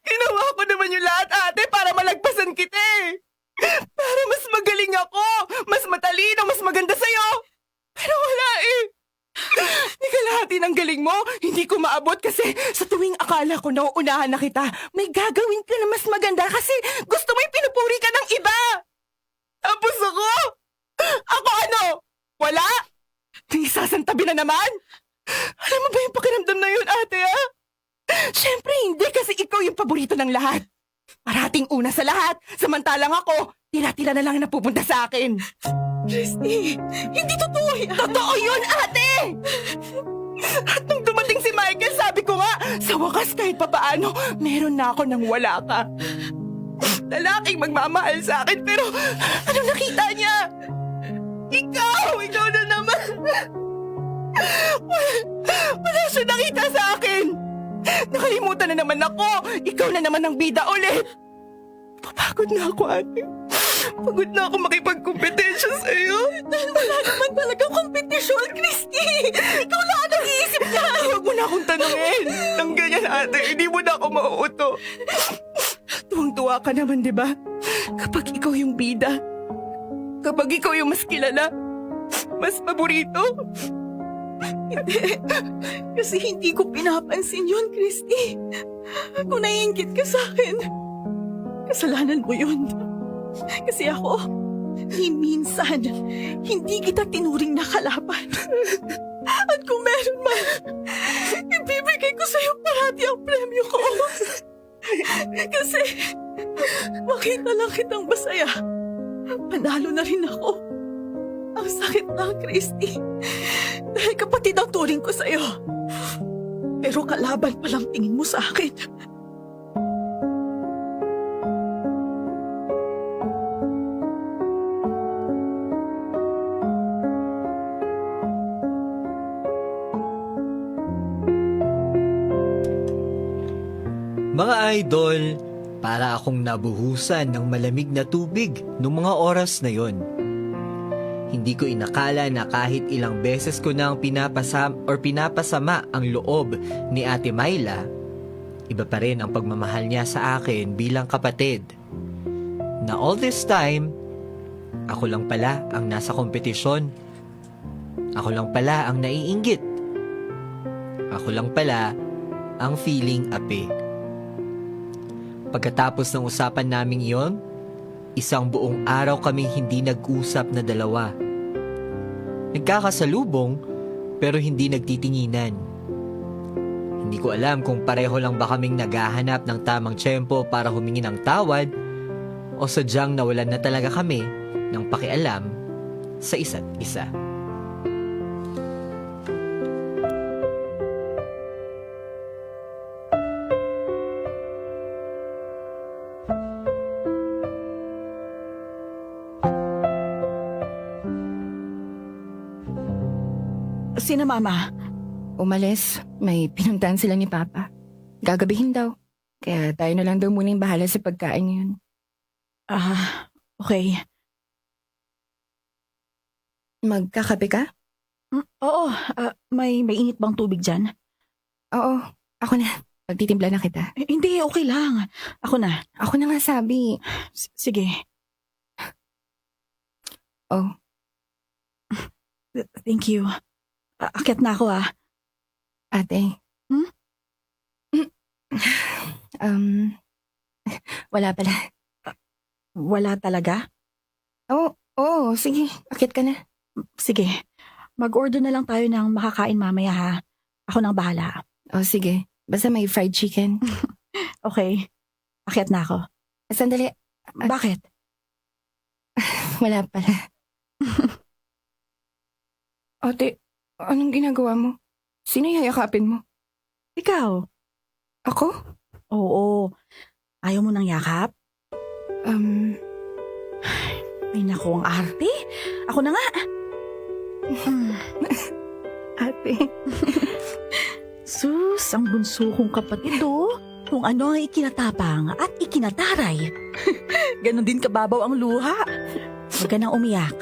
Ginawa ko naman yung lahat, ate, para malagpasan kita eh. Para mas magaling ako, mas matalino, mas maganda sa'yo. Pero wala eh. Di kalahati ng galing mo, hindi ko maabot kasi sa tuwing akala ko nauunahan na kita, may gagawin ka na mas maganda kasi gusto mo yung pinupuri ka ng iba. Tapos ako ano? Wala? May sasantabi na naman? Alam mo ba yung pakiramdam na yun, ate, ha? Siyempre hindi kasi ikaw yung paborito ng lahat. Parating una sa lahat, samantalang ako, tira-tira na lang ang napupunta sa akin. Christy, hindi totoo yan. Totoo yun, ate! At nung dumating si Michael, sabi ko nga, sa wakas kahit papaano, meron na ako nang wala ka. Lalaking magmamahal sa akin, pero ano nakita niya? Ikaw na naman. Wala siya nakita sa akin. Nakalimutan na naman ako. Ikaw na naman ang bida ulit. Papagod na ako, ate. Pagod na ako makipagkompetensya sa'yo. Dahil wala naman talaga kompetisyon, Christy. Ikaw lang ang nag-iisip niya. Huwag mo na akong tanungin. Nang ganyan, ate, hindi mo na ako mauuto. Tuwang-tuwa ka naman, di ba? Kapag ikaw yung bida. Kapag ikaw yung mas kilala. Mas paborito. Hindi. Kasi hindi ko pinapansin yun, Christy. Kung naiingit ka sa akin, kasalanan mo yun. Kasi ako, minsan, hindi kita tinuring na kalaban. At kung meron man, ibibigay ko sa'yo parati ang premyo ko. Kasi, makita lang kitang masaya. Panalo na rin ako. Ang sakit lang, Christy. Dahil kapatid ang turing ko sa'yo. Pero kalaban palang tingin mo sa akin. Mga idol, para akong nabuhusan ng malamig na tubig noong mga oras na yon. Hindi ko inakala na kahit ilang beses ko nang pinapasama ang loob ni Ate Myla, iba pa rin ang pagmamahal niya sa akin bilang kapatid. Na all this time, ako lang pala ang nasa kompetisyon. Ako lang pala ang naiinggit. Ako lang pala ang feeling ape. Pagkatapos ng usapan naming iyon, isang buong araw kaming hindi nag-usap na dalawa. Nagkakasalubong pero hindi nagtitinginan. Hindi ko alam kung pareho lang ba kaming naghahanap ng tamang tiyempo para humingi ng tawad o sadyang nawalan na talaga kami ng pakialam sa isa't isa. Sina Mama? Umalis. May pinuntahan sila ni Papa. Gagabihin daw. Kaya tayo na lang daw muna yung bahala sa pagkain ngayon. Okay. Magkakape ka? Oo. May init bang tubig dyan? Oo. Ako na. Pagtitimpla na kita. Hindi, okay lang. Ako na. Ako na nga sabi. Sige. Oh. Thank you. Akyat na ako Ate. Wala pala. Wala talaga? Oo, sige. Akyat ka na. Sige. Mag-order na lang tayo ng makakain mamaya ha. Ako nang bahala. Oh, sige. Basta may fried chicken. Okay. Akyat na ako. Sandali. Bakit? Wala pala. Ate, anong ginagawa mo? Sino yayakapin mo? Ikaw. Ako? Oo. Ayaw mo ng yakap? Ay naku, ang arte. Ako na nga. Ate. Sus, ang bunso kong kapatid kung ano ang ikinatapang at ikinataray. Ganon din kababaw ang luha. Huwag ka nang umiyak.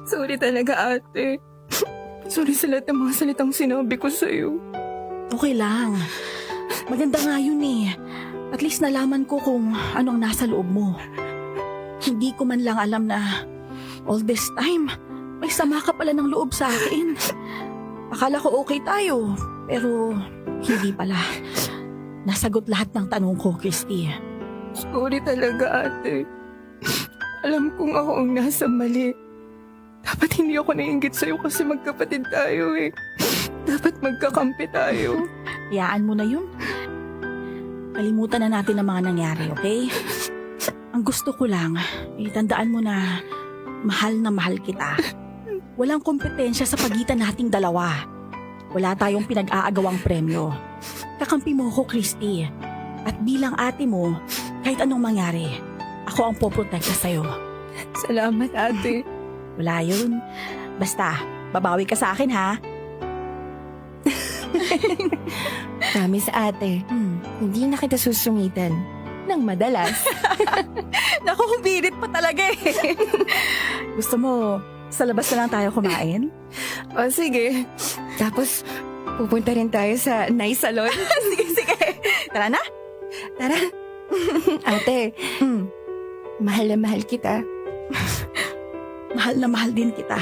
Sorry talaga, ate. Sorry sa lahat ng mga salitang sinabi ko sa'yo. Okay lang. Maganda nga yun eh. At least nalaman ko kung anong nasa loob mo. Hindi ko man lang alam na all this time, may sama ka pala ng loob sa akin. Akala ko okay tayo, pero hindi pala. Nasagot lahat ng tanong ko, Christy. Sorry talaga, ate. Alam kong ako ang nasa mali. Dapat hindi ako naiinggit sa'yo kasi magkapatid tayo eh. Dapat magkakampi tayo. Hayaan mo na yun. Kalimutan na natin ang mga nangyari, okay? Ang gusto ko lang, itandaan mo na mahal kita. Walang kompetensya sa pagitan nating dalawa. Wala tayong pinag-aagawang premyo. Kakampi mo ako, Christy. At bilang ate mo, kahit anong mangyari, ako ang poprotekta sa'yo. Salamat, ate. Wala yun. Basta, babawi ka sa akin, ha? Promise, ate. Hindi na kita susungitan ng madalas. Naku, humirit pa talaga eh. Gusto mo, sa labas na lang tayo kumain? O, sige. Tapos, pupunta rin tayo sa nice salon. Sige. Tara na. Tara. Ate, mahal na mahal kita. Mahal na mahal din kita.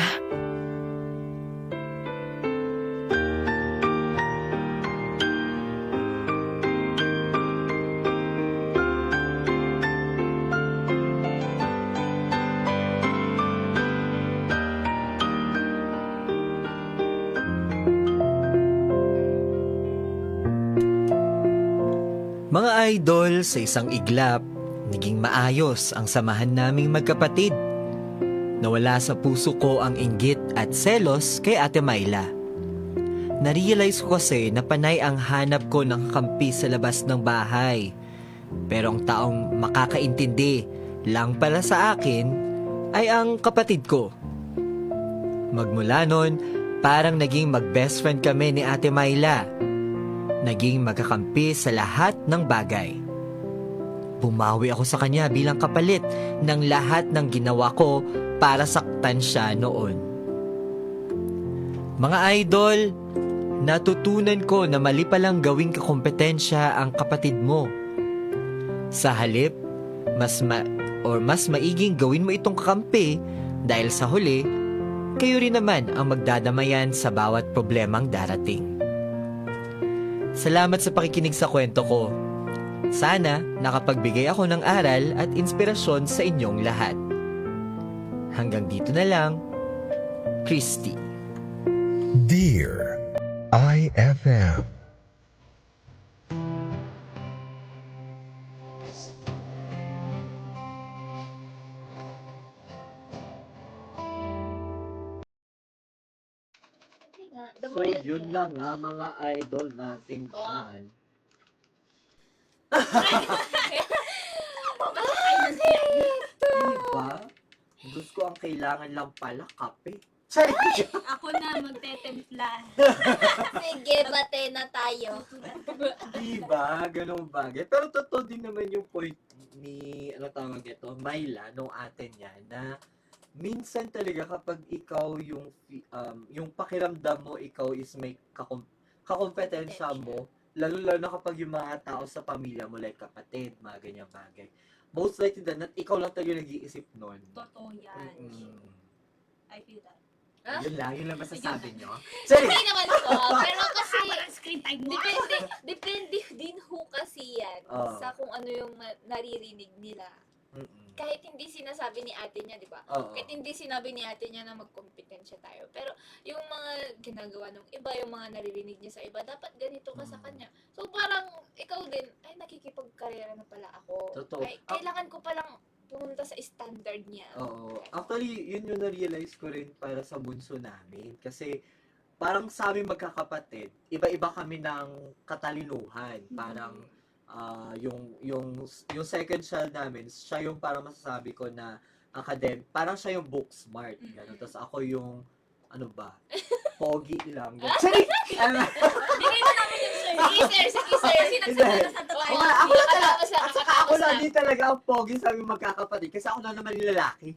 Mga idol, sa isang iglap, naging maayos ang samahan naming magkapatid. Nawala sa puso ko ang inggit at selos kay Ate Myla. Narealize ko kasi na panay ang hanap ko ng kampi sa labas ng bahay. Pero ang taong makakaintindi lang pala sa akin ay ang kapatid ko. Magmula nun, parang naging mag-best friend kami ni Ate Myla. naging magkakampi sa lahat ng bagay. Bumawi ako sa kanya bilang kapalit ng lahat ng ginawa ko para saktan siya noon. Mga idol, natutunan ko na mali palang gawing kakompetensya ang kapatid mo. Sa halip, mas maiging gawin mo itong kakampi dahil sa huli, kayo rin naman ang magdadamayan sa bawat problemang darating. Salamat sa pakikinig sa kwento ko. Sana nakapagbigay ako ng aral at inspirasyon sa inyong lahat. Hanggang dito na lang, Christy. Dear IFM. So, yun lang nga mga idol nating fan. Diba? Gusto ko ang kailangan lang pala kape. Ako na magtetempla. Sige, bate na tayo. Diba? Ganong bagay. Pero totoo din naman yung point ni, ano tawag ito, Myla, nung ate niya, na minsan talaga kapag ikaw yung pakiramdam mo, ikaw is may kakompetensya mo, lalo na kapag yung mga tao sa pamilya mo, like kapatid, mga ganyang bagay. Most likely that ikaw lang talaga nag-iisip nun. Totoo yan. I feel that. Yun lang masasabi nyo. Sorry. Hindi naman po, pero kasi screen time mo. depende din ho kasi yan sa kung ano yung naririnig nila. Kahit hindi sinasabi ni ate niya, di ba? Kahit hindi sinabi ni ate niya na magkompetensya tayo. Pero yung mga ginagawa ng iba, yung mga naririnig niya sa iba, dapat ganito ka sa kanya. So parang ikaw din, ay nakikipagkarera na pala ako. Totoo. Ay, kailangan ko palang pumunta sa standard niya. Oo. Actually, yun yung na-realize ko rin para sa bunso namin. Kasi parang sa aming magkakapatid, iba-iba kami ng katalinuhan. Parang yung second child namin, siya yung parang masasabi ko na parang siya yung book smart. Ganun. Tapos ako yung, ano ba, pogi lang. Sorry! Bigay na namin yung sir. Sige, sir. Kasi nagsasanta tayo. Ako lang din talaga ang pogi sa aming magkakapatid. Kasi ako na naman yung lalaki.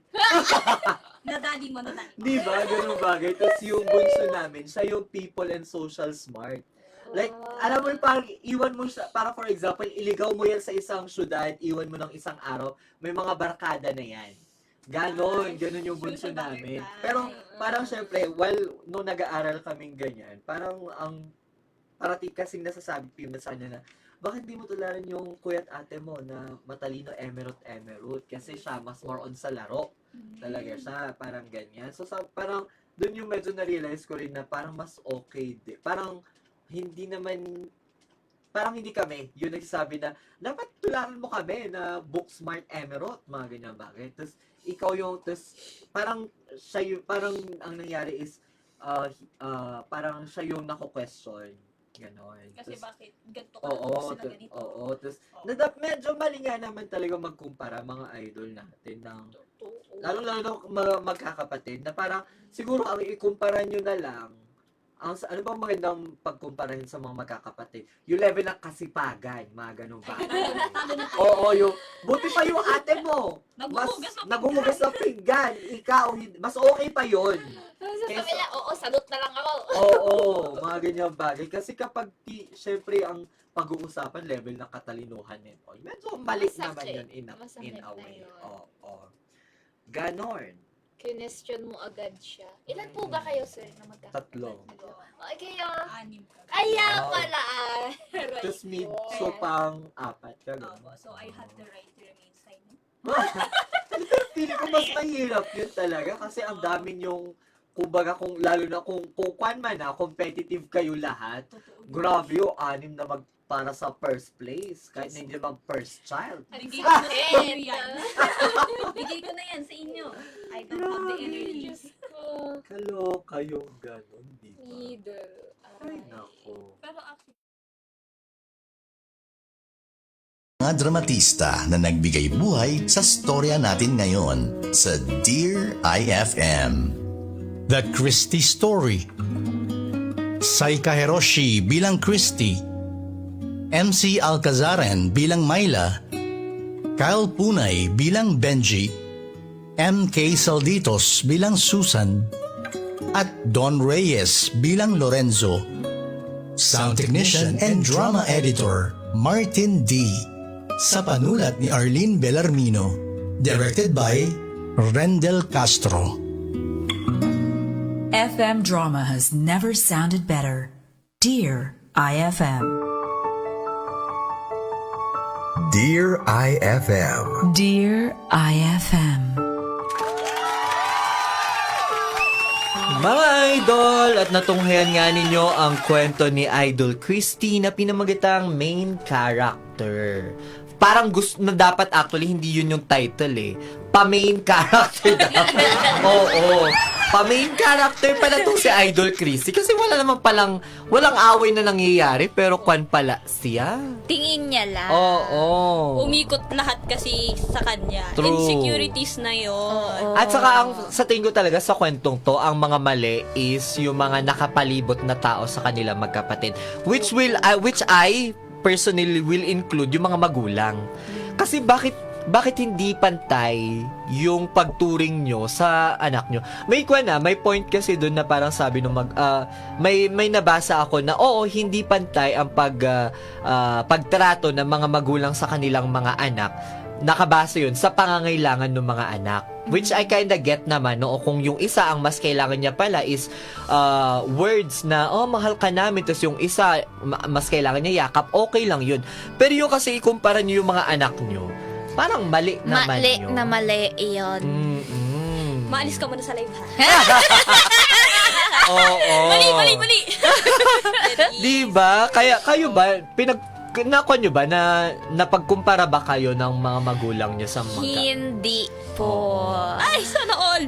Nadali mo. Diba? Ganun bagay. Tapos yung bunso namin, siya yung people and social smart. Like, alam mo yung parang iwan mo siya, para for example, iligaw mo yan sa isang syudad, iwan mo ng isang araw, may mga barkada na yan. Ganon yung bunso namin. Pero parang syempre, nung nag-aaral kaming ganyan, parang parati kasing nasasabi sa kanya na, bakit di mo tularan yung kuya at ate mo na matalino emerald? Kasi siya mas more on sa laro. Talaga siya, parang ganyan. So parang, dun yung medyo na-realize ko rin na parang mas okay din. Parang hindi kami yung nagsasabi na dapat tularan mo kami na book smart emerald, mga ganyan bagay. Tapos ikaw yung, parang ang nangyari is parang siya yung nako-question. Ganon. Kasi bakit ganito ka sila ganito? Oo. Tapos medyo mali nga naman talaga magkumpara mga idol natin ng lalo mga magkakapatid na parang siguro ang ikumpara nyo na lang ano bang magandang pagkumparahin sa mga magkakapatid? Yung level ng kasipagan, mga ganun ba? Oo, buti pa yung ate mo. Naghuhugas ng pinggan. Ikaw, mas okay pa yun. Salute na lang ako. Oo, mga ganyan bagay. Kasi kapag, syempre, ang pag-uusapan level ng katalinuhan nito, medyo mali naman yun in a way. Oo. Ganon. Question mo agad siya. Ilan po ba kayo, sir, na magkakapatid? 3. Okay, kaya pala. Tapos so pang 4. So I had the right to remain silent. Pili ko mas mahirap yun talaga kasi ang daming yung kumbaga lalo na kung competitive kayo lahat. Grabe yung 6 na para sa first place. Kahit na hindi naman first child. Bigay ko na sa inyo yan. Bigay ko na yan sa inyo. I don't have the energy. Kaloka yung ganon, di ba? Middle. Ay, nako. Pero actually, Mga dramatista na nagbigay buhay sa storya natin ngayon sa Dear IFM. The Christy Story. Saika Hiroshi bilang Christy, MC Alcazaren bilang Myla, Kyle Punay bilang Benji, MK Salditos bilang Susan, at Don Reyes bilang Lorenzo. Sound technician and drama editor, Martin D. Sa panulat ni Arlene Bellarmino. Directed by Rendel Castro. FM drama has never sounded better. Dear IFM. Dear IFM. Dear IFM. Mga idol, at natunghayan nga ninyo ang kwento ni Idol Christy na pinamagatang main character. Parang gusto na dapat actually hindi yun yung title eh. Pa-main character dapat. Oo. Pa-main character pala itong si Idol Christy kasi walang away na nangyayari pero kwan pala siya. Tingin niya lang. Oo. Umikot lahat kasi sa kanya. True. Insecurities na yun. At saka sa tingin ko talaga sa kwentong to, ang mga mali is yung mga nakapalibot na tao sa kanila magkapatid. Which I personally will include yung mga magulang. Kasi bakit hindi pantay yung pagturing nyo sa anak nyo? May point kasi doon na parang sabi nung may nabasa ako na hindi pantay ang pagtrato ng mga magulang sa kanilang mga anak. Nakabase yun sa pangangailangan ng mga anak. Which I kinda get naman, no? Kung yung isa ang mas kailangan niya pala is words na, mahal ka namin, tapos yung isa, mas kailangan niya yakap, okay lang yun. Pero yung kasi ikumpara niyo yung mga anak niyo, parang mali naman yun. Mali yun. Maalis ka muna sa live, ha? Oo. Mali! Diba? Kaya kayo ba, nakuha nyo ba na napagkumpara ba kayo ng mga magulang nyo sa mga... Hindi po. Ay, sana all!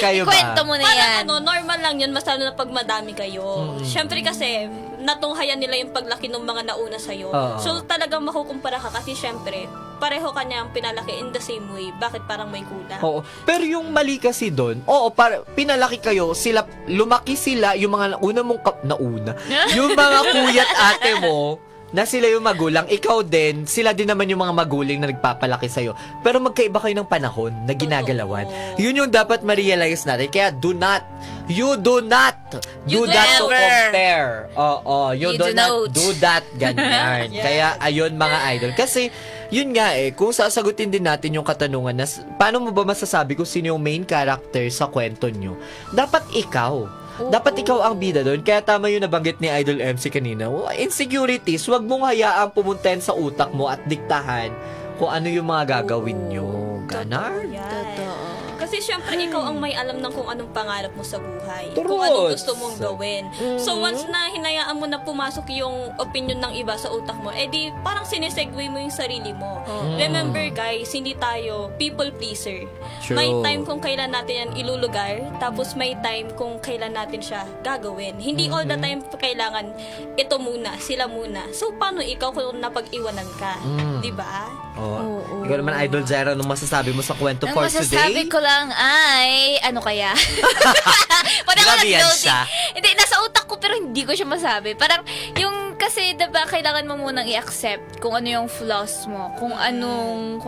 Kayo ba? Kwento mo na yan. Parang normal lang yun, basta na pag madami kayo. Siyempre kasi, natunghayan nila yung paglaki ng mga nauna sa'yo. So, talagang makukumpara ka kasi siyempre, pareho kanya ang pinalaki in the same way. Bakit parang may kulang? Oo. Pero yung mali kasi doon, pinalaki kayo, lumaki sila, yung mga una mong yung mga kuya't ate mo, na sila yung magulang, ikaw din, sila din naman yung mga magulang na nagpapalaki sa'yo. Pero magkaiba kayo ng panahon na ginagalawan. Yun yung dapat ma-realize natin. Kaya do not compare. You do not do that. Ganyan. Yes. Kaya, ayun mga idol. Kasi, yun nga kung sasagutin din natin yung katanungan na paano mo ba masasabi kung sino yung main character sa kwento nyo? Dapat ikaw. Dapat ikaw ang bida doon. Kaya tama yung nabanggit ni Idol MC kanina. Insecurities, wag mong hayaang pumuntahan sa utak mo at diktahan kung ano yung mga gagawin nyo. Ganar? Totoo. Kasi syempre, ikaw ang may alam ng kung anong pangarap mo sa buhay. Truth. Kung anong gusto mong gawin. So, once na hinayaan mo na pumasok yung opinion ng iba sa utak mo, di parang sinesegue mo yung sarili mo. Remember guys, hindi tayo people pleaser. True. May time kung kailan natin yan ilulugar, tapos may time kung kailan natin siya gagawin. Hindi all the time kailangan ito muna, sila muna. So, paano ikaw kung napag-iwanan ka? Diba? Ikaw naman, Idol Zara, anong masasabi mo sa kwento for today? Ang masasabi ko lang ay, ano kaya? Parang grabe yan nag-loading. siya. Hindi, nasa utak ko pero hindi ko siya masabi. Parang, yung kasi, diba, kailangan mo munang i-accept kung ano yung flaws mo, kung ano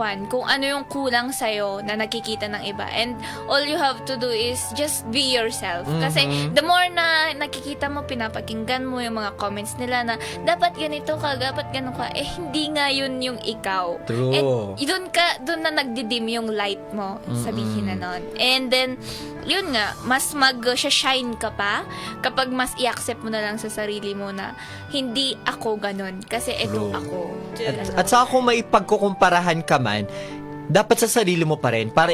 yung kulang sa'yo na nakikita ng iba. And all you have to do is just be yourself. Kasi, the more na nakikita mo, pinapakinggan mo yung mga comments nila na, dapat ganito ka, dapat ganito ka, hindi nga yun yung ikaw. True. And doon na nagdidim yung light mo, sabihin na nun. And then, yun nga, mas mag-shine ka pa kapag mas i-accept mo na lang sa sarili mo na hindi ako ganun. Kasi ito ako. At saka kung may pagkukumparahan ka man, dapat sa sarili mo pa rin. Para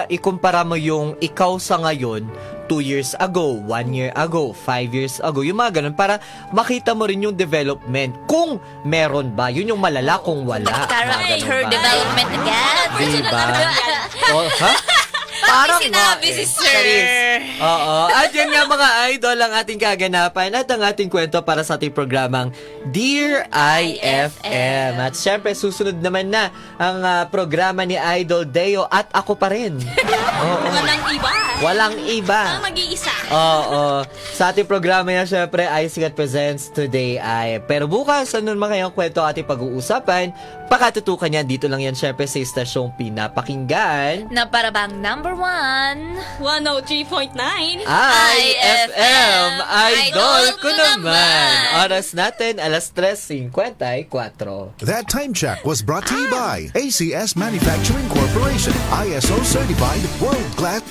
ikumpara mo yung ikaw sa ngayon, 2 years ago, 1 year ago, 5 years ago, yung mga ganun, para makita mo rin yung development. Kung meron ba, yun yung malala kung wala. Character development agad. Diba? Ha? Parang sinabi si Sir. Oo. At yan nga mga idol ang ating kaganapan at ang ating kwento para sa ating programang Dear IFM. At syempre susunod naman na ang programa ni Idol Deo at ako pa rin. Walang iba. Walang iba. Ang mag-iisa. Oo. Sa ating programa yan, syempre, ay Sikat Presents today ay. Pero bukas, ano naman kayang kwento ating pag-uusapan? Pakatutukan yan. Dito lang yan, syempre, sa istasyong pinapakinggan. Na para bang number 1? 103.9 IFM, Idol ko naman. Oras natin, alas 3:54. That time check was brought to you by ACS Manufacturing Corporation, ISO certified, world class